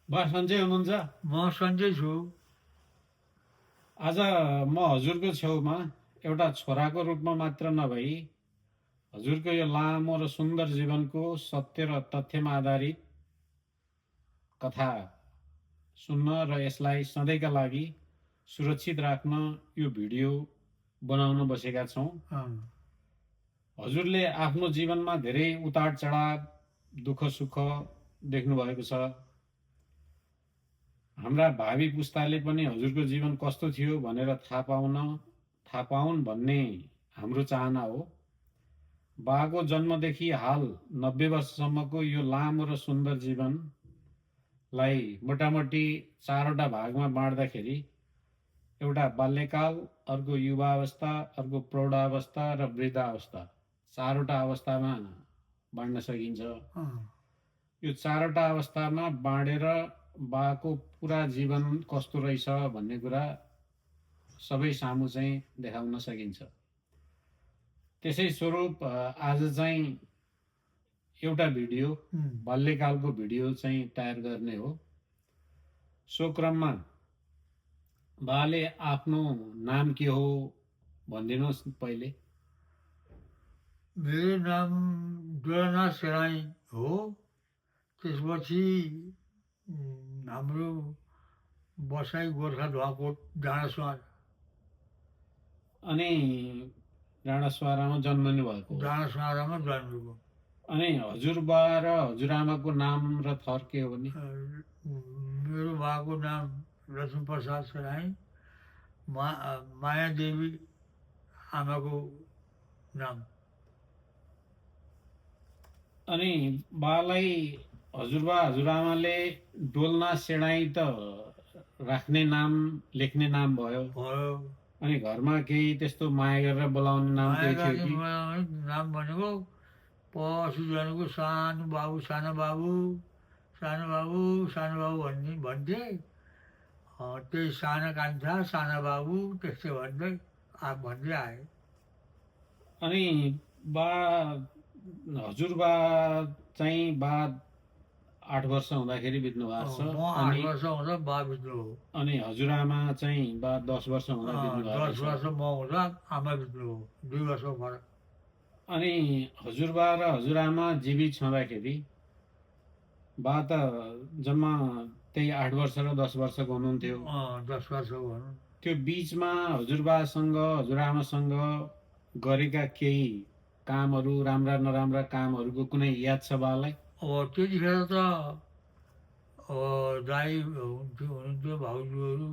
बा सन्चै हुनुहुन्छ? म सन्चै छु। आज म हजुरको छेउमा एउटा छोराको रूपमा मात्र नभई हजुरको यो लामो र सुन्दर जीवनको सत्य र तथ्यमा आधारित कथा सुन्न र यसलाई सधैँका लागि सुरक्षित राख्न यो भिडियो बनाउन बसेका छौँ। हजुरले आफ्नो जीवनमा धेरै उतार चढाव, दुःख सुख देख्नु भएको छ। हाम्रा भावी पुस्ताले पनि हजुरको जीवन कस्तो थियो भनेर थाहा पाउन् भन्ने हाम्रो चाहना हो। बाको जन्मदेखि हाल 90 वर्षसम्मको यो लामो र सुन्दर जीवनलाई मोटामोटी 4वटा भागमा बाँड्दाखेरि एउटा बाल्यकाल, अर्को युवावस्था, अर्को प्रौढावस्था र वृद्धावस्था, 4वटा अवस्थामा बाँड्न सकिन्छ। यो 4वटा अवस्थामा बाँडेर बाको पुरा जीवन कस्तो रहेछ भन्ने कुरा सबै सामु चाहिँ देखाउन सकिन्छ। त्यसै स्वरूप आज चाहिँ एउटा भिडियो बाल्यकालको भिडियो चाहिँ तयार गर्ने हो। सो क्रममा बाले आफ्नो नाम के हो भनिदिनुहोस् पहिले। मेरो नाम डोलनाथ सेनाई हो। त्यसपछि हाम्रो बसाई गोर्खा ढुवाकोट डाँडासुवार। अनि डाँडासुवारामा जन्मनु भएको? डाँडासुवारामा जन्मेको। अनि हजुरबा र हजुरआमाको नाम र थर के हो नि? मेरो बाको नाम लक्ष्मीप्रसाद सेनाई, मायादेवी आमाको नाम। अनि बालाई हजुरबा हजुरआमाले डोल्ना सेनाई त राख्ने नाम, लेख्ने नाम भयो। अनि घरमा केही त्यस्तो माया गरेर बोलाउने नाम केही थियो कि? नाम भनेको पशुजनको सानो बाबु सानो बाबु सानो बाबु सानो बाबु भन्थे। त्यही सानो कान्छा सानो बाबु त्यस्तै भन्दै आए। अनि बा हजुरबा चाहिँ बा 8 वर्ष हुँदाखेरि बित्नु भएको छ। म 8 वर्ष हुँदा बा बित्नु हो। अनि हजुरआमा चाहिँ बा 10 वर्ष हुँदा बित्नु भएको 10 वर्ष म हुँदा आमा बित्नु हो। 2 वर्षको फरक। अनि हजुरबा र हजुरआमा जीवित छँदाखेरि बा त जम्मा त्यही 8 वर्ष र 10 वर्षको हुनुहुन्थ्यो। 10 वर्षको हुनु। त्यो बिचमा हजुरबासँग हजुरआमासँग गरेका केही कामहरू, राम्रा नराम्रा कामहरूको कुनै याद छ बालाई? त्यतिखेर त दाई हुनुहुन्थ्यो, भाउजूहरू।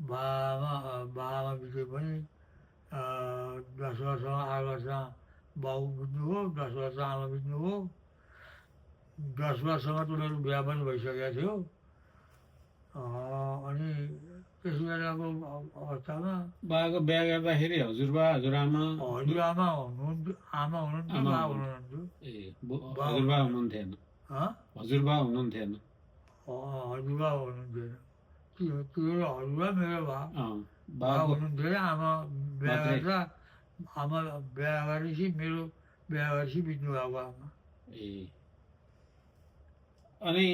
बाआमा बिते पनि 10 वर्षमा 8 वर्षमा बाउ बित्नु हो, 10 वर्ष आमा बित्नु हो। 10 वर्षमा त मेरो बिहा पनि भइसकेको थियो। अनि त्यस बेलाको अवस्थामा बाको बिहा गर्दाखेरि हजुरबा हजुरआमा हुनुहुन्थ्यो, आमा हुनुहुन्थ्यो, बा हुनुहुन्थ्यो। हजुरबा हुनुहुन्थेन? हजुरबा हुनुहुन्थेन? हजुरबा हुनुहुन्थेन। त्यो हजुरबा मेरो बा हुनुहुन्थेन। आमा बिहा गरेर गरेपछि मेरो बिहा गरेपछि बित्नु भएको आमा। अनि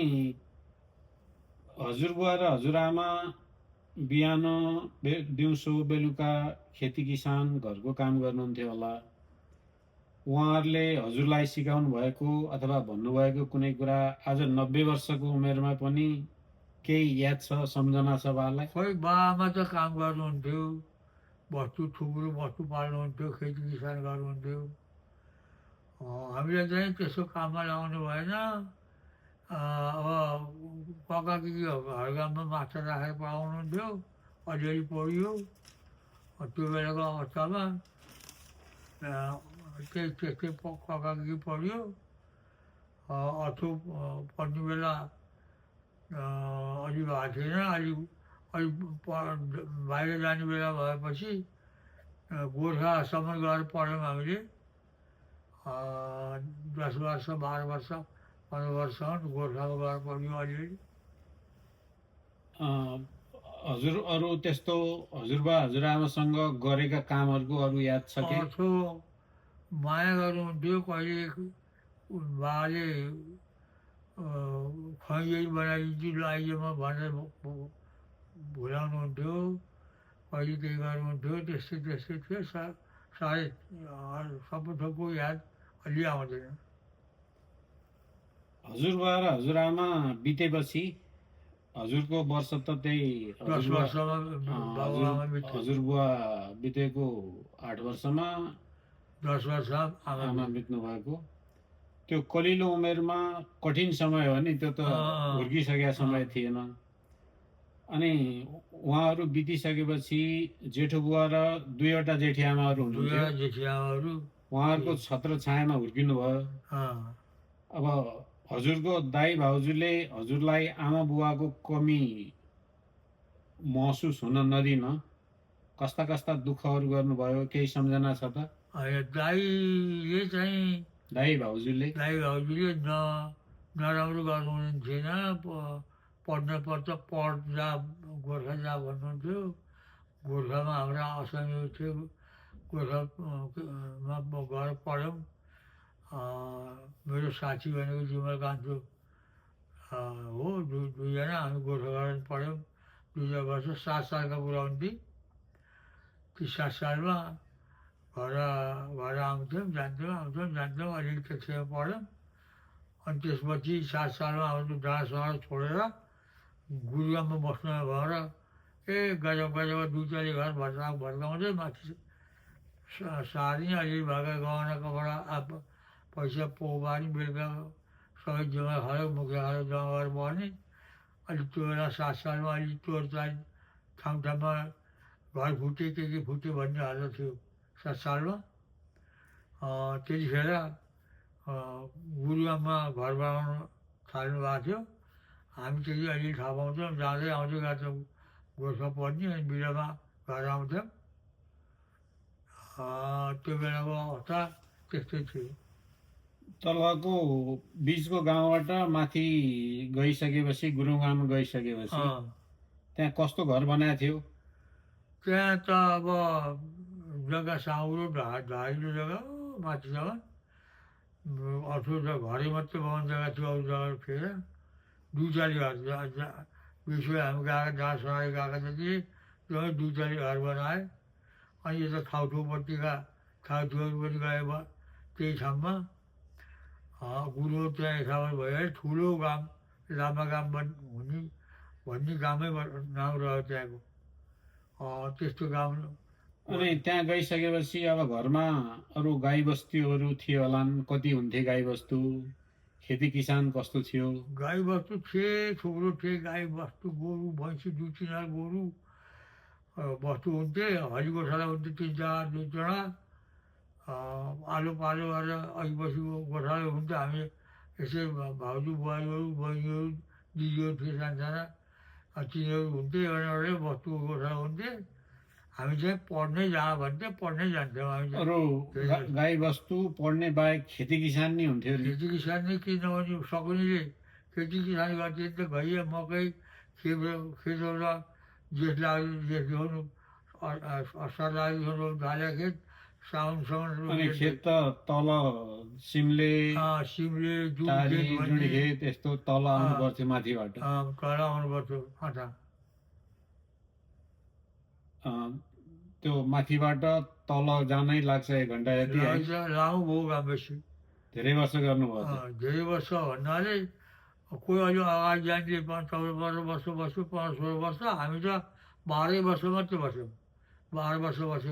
हजुरबुवा र हजुरआमा बिहान दिउँसो बेलुका खेती किसान घरको काम गर्नुहुन्थ्यो होला। उहाँहरूले हजुरलाई सिकाउनु भएको अथवा भन्नुभएको कुनै कुरा आज 90 वर्षको उमेरमा पनि केही याद छ, सम्झना छ बालाई? खोइ बाआमा त काम गर्नुहुन्थ्यो, थुप्रो वस्तु पाल्नुहुन्थ्यो, खेती किसान गर्नुहुन्थ्यो। हामीले चाहिँ त्यसो काममा लगाउनु भएन। अब कका किकी हरगाममा मास्टर राखेर पढाउनुहुन्थ्यो, अलिअलि पढियो। त्यो बेलाको अवस्थामा त्यस्तै कका किकी पढियो। अथो पढ्ने बेला अलि भएको थिएन। अलि बाहिर जाने बेला भएपछि गोर्खासम्म गएर पढ्यौँ हामीले। 10 वर्ष 12 वर्ष 15 वर्षसम्म गोर्खामा गएर पढ्यौँ अलिअलि। हजुर अरू त्यस्तो हजुरबा हजुरआमासँग गरेका कामहरूको अरू याद छ कि? माया गर्नुहुन्थ्यो। कहिले बाले यही बनाइदिन्छु ल आइजमा भनेर भुलाउनुहुन्थ्यो, कहिले केही गर्नुहुन्थ्यो, त्यस्तै त्यस्तै थियो। साह्रै सबै थोकको याद अलि आउँदैन। हजुरबा र हजुरआमा बितेपछि हजुरको वर्ष त त्यही 10 हजुरबा वर्षमा बाबुआमा बित्यो। हजुरबुवा बितेको 8 वर्षमा 10 वर्षमा आमा आमा बित्यो। बित्नु भएको। त्यो कलिलो उमेरमा कठिन समय हो नि, त्यो त हुर्किसकेका समय थिएन। अनि उहाँहरू बितिसकेपछि जेठो बुवा र 2वटा जेठी आमाहरू हुनुहुन्थ्यो। 2 जेठी आमाहरू उहाँहरूको छत्र छायामा हुर्किनु भयो। अब हजुरको दाइ भाउजूले हजुरलाई आमा बुवाको कमी महसुस हुन नदिन कस्ता कस्ता दुःखहरू गर्नुभयो, केही सम्झना छ त? दाइले चाहिँ दाइ भाउजूले नराम्रो गर्नुहुन्थेन। पढ्न पर्छ पढ जा, गोर्खा जा भन्नुहुन्थ्यो। गोर्खामा हाम्रा असहयोग थियो, गोर्खामा गएर पढ्यौँ। मेरो साथी भनेको जिमल कान्छो हो, दुईजना हामी गोर्खा गएर पढ्यौँ। 2 वर्ष 7 सालका कुरा हुन्थे। ती 7 सालमा घर आउँथ्यौँ जान्थ्यौँ अलिअलि कक्षामा पढ्यौँ। अनि त्यसपछि 7 सालमा हाम्रो डाँडा सहर छोडेर गुरुगाममा बस्न भएर गजब 2 तले घर भर्काउँदै माथि सार्ने, अलिअलि भएका गहना कपडा पैसा पोबारी बेलुका सबै जम्मा खायो, मुखिया खायो जम्मा गरेर बस्ने। अलि त्यो बेला 7 सालमा अलि चोर चार ठाउँमा घर फुटे के फुट्यो भन्ने हालत थियो 7 सालमा। त्यतिखेर गुरुगाममा घर बनाउन थाल्नु भएको थियो। हामी त्यति अलिअलि थाहा पाउँथ्यौँ, जाँदै आउँदै गर्थ्यौँ गोर्खा पढ्ने। अनि बिहामा घर आउँथ्यौँ। त्यो बेलाको अवस्था त्यस्तै थियो। तलको बिचको गाउँबाट माथि गइसकेपछि, गुरुगाम गइसकेपछि त्यहाँ कस्तो घर बनाएको थियो? त्यहाँ त अब जग्गा साउरो ढाडिलो जग्गा माथिसम्म, अठो घरै मात्रै बनाउने जग्गा थियो, अरू जग्गा थिएन। 2 तले घर विश्व हामी गएको जहाँ सराई गएको जति जम्मै 2 तले घर बनाए। अनि यता थाउथौपट्टिका थाउथौहरू पनि गए त्यही ठाउँमा। गुरु त्यहाँ यथावत भयो। ठुलो गाम लामा गाम हुने भन्ने गामै नाम रह्यो त्यहाँको। त्यस्तो गाउँ। अनि त्यहाँ गइसकेपछि अब घरमा अरू गाई बस्तुहरू थियो होलान्, कति हुन्थे गाई बस्तु? खेती किसान कस्तो थियो? गाई बस्तु थिए, थुप्रो थिए गाई बस्तु, गोरु भैँसी 2-3 गोरु बस्तु हुन्थे। हली गोठाला हुन्थे 3-4 2 आलो पालो गरेर अघिपछिको गोठालो हुन्थ्यो। हामी यसै भाउजू बुहारीहरू बहिनीहरू दिदीहरू थिए सानसाना, तिनीहरू हुन्थे। एउटै बस्तुको गोठालो हुन्थे। हामी चाहिँ पढ्नै जा भन्थे, पढ्नै जान्थ्यौँ हामी। अरू गाई बस्तु पढ्ने बाहेक खेती किसान नि हुन्थ्यो नि? खेती किसान नै के नभने सकुनीले खेती किसान गर्थे नि त। घैया मकै खेतबाट जेठ ल्याउनु, असार लाग्नु धाल्या खेत, साउनसम्म। अनि खेत त तल सिमले जुडी खेत यस्तो तल आउनु पर्थ्यो माथिबाट। तल आउनु पर्थ्यो फाटा। त्यो माथिबाट तल जानै लाग्छ 1 घन्टा जति। लामो भयो काम बेसी। धेरै वर्ष गर्नुभयो? धेरै वर्ष भन्नाले कोही अलि अगाडि जान्थ्यो 14 वर्ष बस्यो, 15-16 वर्ष। हामी त 12 वर्ष मात्रै बस्यौँ। 12 वर्ष बस्यो।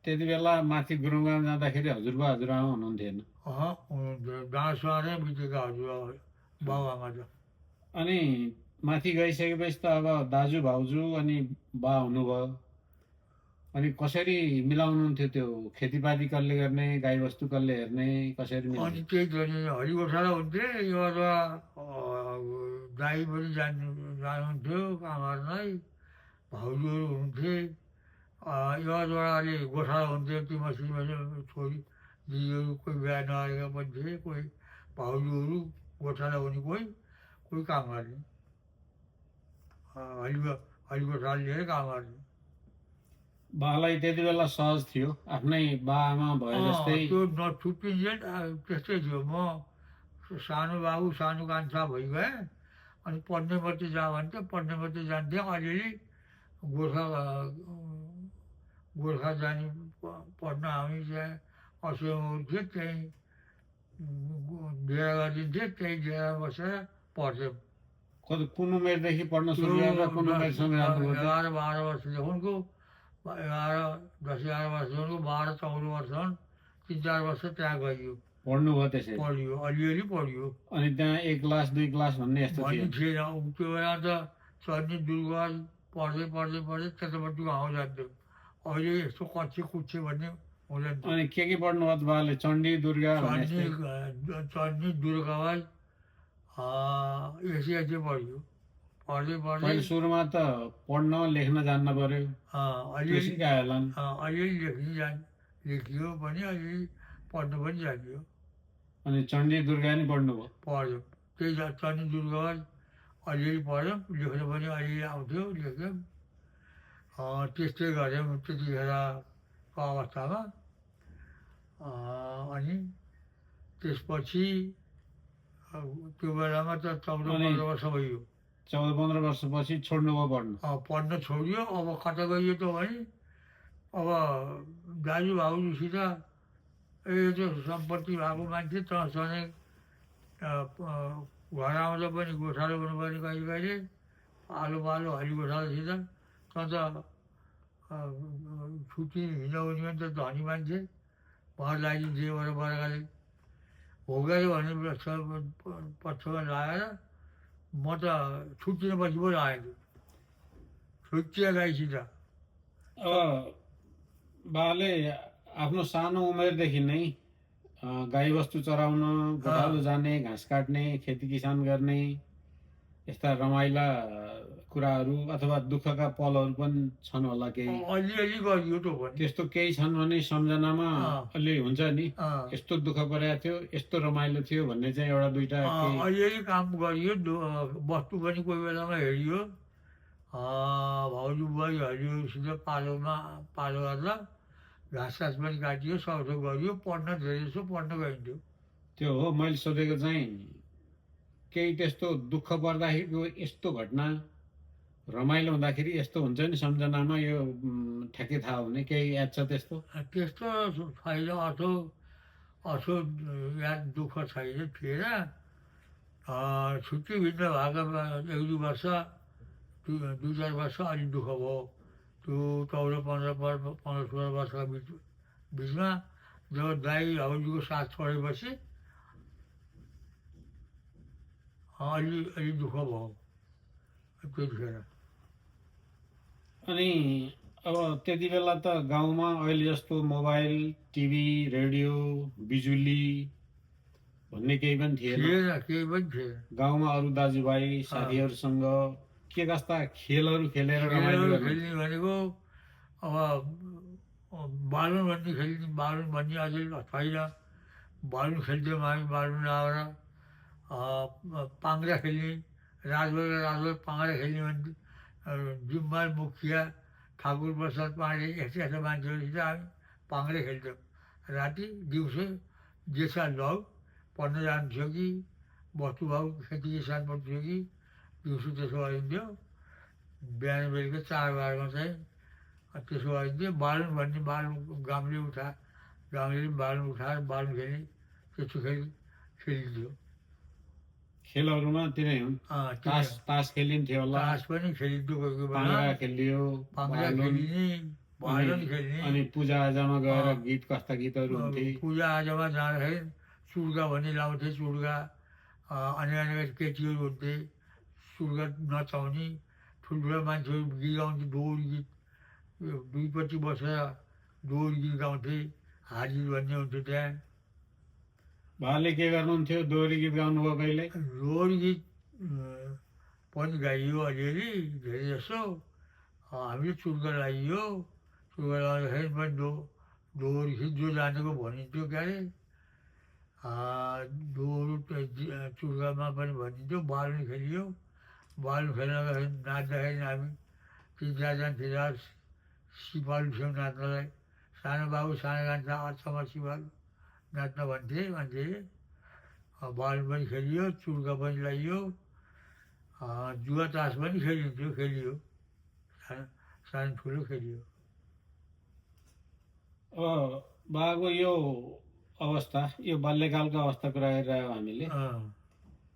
त्यति बेला माथि गुरुगाम जाँदाखेरि हजुरबा हजुरआमा हुनुहुन्थेन? हुनुहुन्थ्यो। डाँडा सहरै बितेका हजुरबा बाबुआमा त। अनि माथि गइसकेपछि त अब दाजु भाउजू अनि बा हुनुभयो। अनि कसरी मिलाउनुहुन्थ्यो त्यो खेतीपाती कसले गर्ने, गाई बस्तु कसले हेर्ने, कसरी मिल्ने? अनि त्यही त हली गोठाला हुन्थे। यो दाई पनि जानुहुन्थ्यो काम गर्नलाई, भाउजूहरू हुन्थे। अलि गोठाला हुन्थ्यो। ती मसिनो छोरी दिदीहरू कोही बिहा नगरेका पनि थिए। कोही भाउजूहरू गोठाला हुने, कोही काम गर्ने, हली गोठाला लिएर काम गर्ने। बालाई त्यति बेला सहज थियो, आफ्नै बा आमा भए जस्तै? त्यो नछुट्टिन्जेल त्यस्तै थियो। म सानो बाबु सानो कान्छा भइगए। अनि पढ्ने मात्रै जा भन्थ्यो, पढ्ने मात्रै जान्थेँ। अलिअलि गोर्खा गोर्खा जाने पढ्न हामी त्यहाँ असुमा उठ्थ्यो, त्यहीँ डेरा गरिदिन्थ्यो, त्यहीँ डेरा बसेर पढ्थ्यौँ। कुन उमेरदेखि पढ्न त्यो सुरु गरेर कुन उमेरसम्म जानुभयो त्यो? 11-12 वर्षदेखिको 10-11 वर्षदेखिको 12-14 वर्षसम्म 3-4 वर्ष त्यहाँ गइयो, पढ्नुभयो त्यसरी? पढियो, अलिअलि पढियो। अनि त्यहाँ 1 क्लास 2 क्लास भन्ने यस्तो भन्ने थियो? थिएन। त्यो बेला त चढ्ने दुर्गवाल पढ्दै पढ्दै पढ्दै त्यतापट्टिको हाँउ जान्थ्यो। अहिले यस्तो कच्चे कुच्चे भन्ने हुँदैन थियो। अनि के पढ्नुभयो त बाबाले? चण्डी दुर्गा भन्ने चढ्ने यस्तै? चढ्ने दुर्गवाल यति पढ्यो। पढ्दै पढ्दै पहिले सुरुमा त पढ्न लेख्न जान्न पर्यो, त्यो अलिअलि सिकायो होला नि? अलिअलि लेखियो पनि, अलिअलि पढ्नु पनि जानियो। अनि चण्डी दुर्गा नि पढ्नुभयो? पढ्यो। त्यही चढ्ने दुर्गवाल अलिअलि पढ्यौँ, लेख्नु पनि अलिअलि आउँथ्यो, लेख्यौँ। त्यस्तै गऱ्यौँ त्यतिखेरको अवस्थामा। अनि त्यसपछि त्यो बेलामा त 14-15 वर्ष भइयो। 14-15 वर्षपछि छोड्नुभयो पढ्नु? पढ्न छोडियो। अब कता गइयो त भने अब दाजुभाउजूसित त्यो सम्पत्ति भएको मान्छे तँसँगै घर आउँदा पनि गोठालो हुनुपर्ने कहिले कहिले, पालो पालो हली गोठालोसित। तँ त छुट्टी हिँड्न हुने भने त धनी मान्छे, घर लगाइदिन्थे वरपरकाले। हो गयो भने पक्षमा लगाएर म त छुट्टिन पछि पो लागेको छुट्टिया गाईसित। अब बाबाले आफ्नो सानो उमेरदेखि नै गाईबस्तु चराउन, गोठालो जाने, घाँस काट्ने, खेती किसान गर्ने यस्ता रमाइला कुराहरू अथवा दुःखका पलहरू पनि छन् होला केही? अलिअलि गरियो त पनि। त्यस्तो केही छन् भने सम्झनामा अलि हुन्छ नि, यस्तो दुःख परेको थियो, यस्तो रमाइलो थियो भन्ने चाहिँ एउटा दुईटा केही? अलिअलि काम गरियो। बस्तु पनि कोही बेलामा हेरियो। भाउजू बुहारीहरूसित पालो गर्दा घाँस सास पनि काटियो, सबथोक गरियो। पढ्न धेरै जसो पढ्न गइन्थ्यो। त्यो हो मैले सोधेको चाहिँ, केही त्यस्तो दुःख पर्दाखेरिको यस्तो घटना, रमाइलो हुँदाखेरि यस्तो हुन्छ नि सम्झनामा, यो ठ्याक्कै थाहा हुने केही याद छ त्यस्तो? त्यस्तो छैन, अथो याद दुःख छैन, थिएन। छुट्टी भित्र भएको 1-2 वर्ष, 2-4 वर्ष अलिक दुःख भयो। त्यो 14-15 वर्षका बिचमा जब दाइ भाउजूको साथ छोडेपछि अलि दुःख भयो त्यतिखेर। अनि अब त्यति बेला त गाउँमा अहिले जस्तो मोबाइल, टिभी, रेडियो, बिजुली भन्ने केही पनि थिएन? केही पनि थिएन। गाउँमा अरू दाजुभाइ साथीहरूसँग के कस्ता खेलहरू खेलेर रमाइलो गर्ने? खेल्ने भनेको अब बालुन भन्ने अझै छैन। बालुन खेल्थ्यौँ हामी। बालुन लगाएर पाङ्ग्रा खेल्ने, रातभर पाङ्ग्रा खेल्ने भन्थ्यो। जुम्बाल मुखिया, ठाकुर प्रसाद पाण्डे यस्ता मान्छेहरूसित हामी पाङ्ग्रा खेल्थ्यौँ। राति दिउँसो जेसा लौ पढ्न जान्थ्यो कि बस्तुभाउ खेती किसान पर्थ्यो कि दिउँसो त्यसो गरिन्थ्यो। बिहान बेलुका 4 बारमा चाहिँ त्यसो गरिन्थ्यो। बालुन भन्ने गाउँले बालुन उठाएर बालुन खेल्ने, त्यस्तो खेलिन्थ्यो। खेलहरूमा तिनै हुन्? तास खेलिन्थ्यो होला? तास पनि खेलिन्थ्यो कोही कोही बेला। पाङ्ग्रा खेलियो, बालुन खेल्ने। अनि पूजाआजामा गएर गीत कस्ता गीतहरू हुन्थे? पूजाआजामा जाँदाखेरि चुड्गा भन्ने लाउँथे। चुड्गा अनेक केटीहरू हुन्थे चुड्गा नचाउने। ठुल्ठुला मान्छेहरू गीत गाउँथे, दोहोरी गीत। दुईपट्टि बसेर दोहोरी गीत गाउँथे। हाजिर भन्ने हुन्थ्यो त्यहाँ। बाबाले के गर्नुहुन्थ्यो? दोहोरी गीत गाउनुभयो कहिले? दोहोरी गीत पनि गाइयो अलिअलि, धेरै जसो। हामीले चुड्गा लगाइयो। चुड्गा लगाउँदाखेरि पनि दोहोरी गीत जो जानेको भनिन्थ्यो क्या अरे। दोहोरो चुड्गामा पनि भनिन्थ्यो। बालुन खेलियो। बालुन खेल्दाखेरि नाच्दाखेरि हामी 3-4 जना थिएन। सिपालु थियौँ नाच्नलाई। सानो बाबु सानो कान्छा अचम्म सिपालु नाच्न भन्थे मान्छेले। बल पनि खेलियो, चुर्का पनि लगाइयो, जुवा तास पनि खेलियो, सानो ठुलो खेलियो। अब बाको यो अवस्था, यो बाल्यकालको अवस्था कुरा गरिरह्यो हामीले।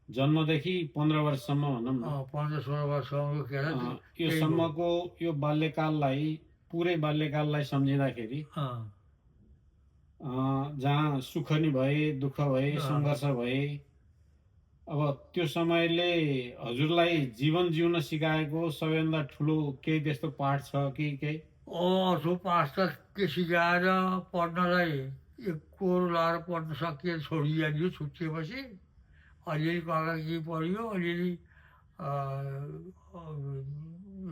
जन्मदेखि 15 वर्षसम्म भनौँ न, 15-16 वर्षको केटा यो सम्मको यो बाल्यकाललाई, पुरै बाल्यकाललाई सम्झिँदाखेरि जहाँ सुख नि भए, दुःख भए, सङ्घर्ष भए, अब त्यो समयले हजुरलाई जीवन जिउन सिकाएको सबैभन्दा ठुलो केही त्यस्तो पाठ छ कि केही? अर्को पाठ त के सिकाएर पढ्नलाई एक कोरो लाएर पढ्न सकिए छोडिहाल्यो छुट्टिएपछि। अलिअलि कागजी पढ्यो, अलिअलि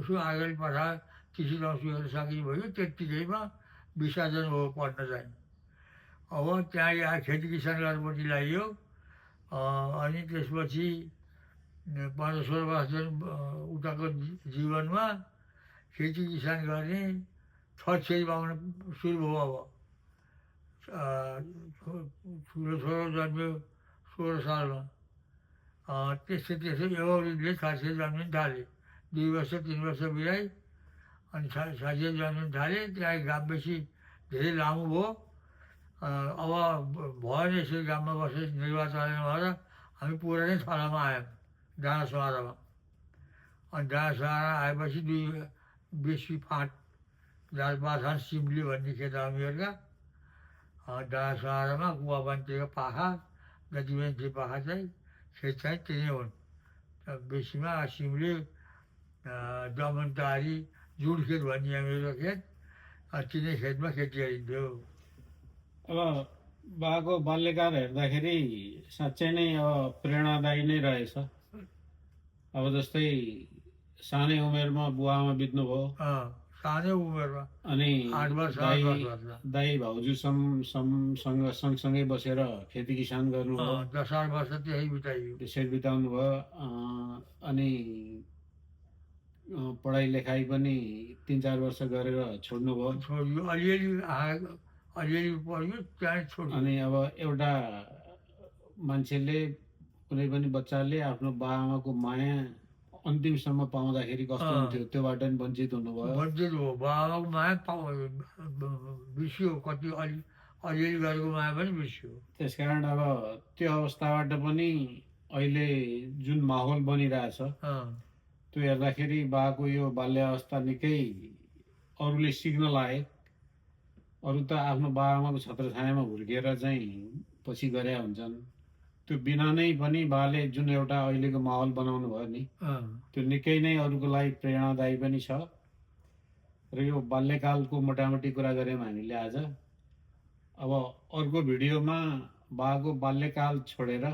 यसो आगली पठा चिठी लाउँछु हेर्न सकिने भयो। त्यत्तिकैमा विसर्जन हो पढ्न चाहिँ। अब त्यहाँ यहाँ खेती किसान गर्नपट्टि लाग्यो। अनि त्यसपछि 15-16 वर्ष उताको जीवनमा खेती किसान गर्ने, छेरी पाउन सुरु भयो। अब ठुलो छोरो जन्म्यो 16 सालमा। त्यस्तै एउटले छेरी जन्मिन थाले। 2 वर्ष 3 वर्ष बिराई अनि छेरी जन्मिन थाले। त्यहाँ घाम बेसी धेरै लामो भयो। अब भएन यसरी गाममा बसेर निर्वाचन भएर हामी पुरानै थलामा आयौँ, डाँडा सहरमा। अनि डाँडा सहर आएपछि 2 बेसी फाँट जालपाछान सिम्ली भन्ने खेत हामीहरूका। डाँडा सहरमा कुवाबन्तीको पाखा जति पनि थियो पाखा चाहिँ खेत चाहिँ तिनै हुन्। बेसीमा सिम्ली, दमनटारी, जुडखेत भन्ने हामीहरूको खेत, तिनै खेतमा खेती गरिन्थ्यो। अब बाको बाल्यकाल हेर्दाखेरि साँच्चै नै अब प्रेरणादायी नै रहेछ। अब जस्तै सानै उमेरमा बुवाआमा बित्नुभयो, सानै उमेरमा अनि 8 वर्ष दाई भाउजूसँग सँगसँगै बसेर खेती किसान गर्नुभयो, 10 वर्ष त्यही बिताइयो, त्यसरी बिताउनु भयो। अनि पढाइ लेखाइ पनि 3-4 वर्ष गरेर छोड्नुभयो। अलिअलि पढ्यो त्यहाँ छोड्यो। अनि अब एउटा मान्छेले, कुनै पनि बच्चाले आफ्नो बाआमाको माया अन्तिमसम्म पाउँदाखेरि कस्तो हुन्थ्यो, त्योबाट पनि वञ्चित हुनुभयो। वञ्चित हो, बाबाको माया बिर्सियो, कति अलिअलि गरेको माया पनि बिर्सियो। त्यसकारण अब त्यो अवस्थाबाट पनि अहिले जुन माहौल बनिरहेछ, त्यो हेर्दाखेरि बाको यो बाल्य अवस्था निकै अरूले सिक्न लायक। अरू त आफ्नो बाआमाको छत्रछायामा हुर्केर चाहिँ पछि गरे हुन्छन्। त्यो बिना नै पनि बाले जुन एउटा अहिलेको माहौल बनाउनु भयो नि, त्यो निकै नै अरूको लागि प्रेरणादायी पनि छ। र यो बाल्यकालको मोटामोटी कुरा गऱ्यौँ हामीले आज। अब अर्को भिडियोमा बाको बाल्यकाल छोडेर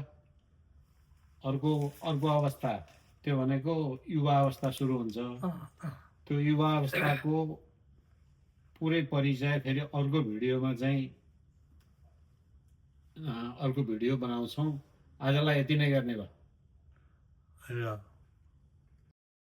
अर्को अवस्था, त्यो भनेको युवा अवस्था सुरु हुन्छ। त्यो युवा अवस्थाको पुरै परिचय फेरि अर्को भिडियोमा चाहिँ अर्को भिडियो बनाउँछौँ। आजलाई यति नै गर्ने भयो।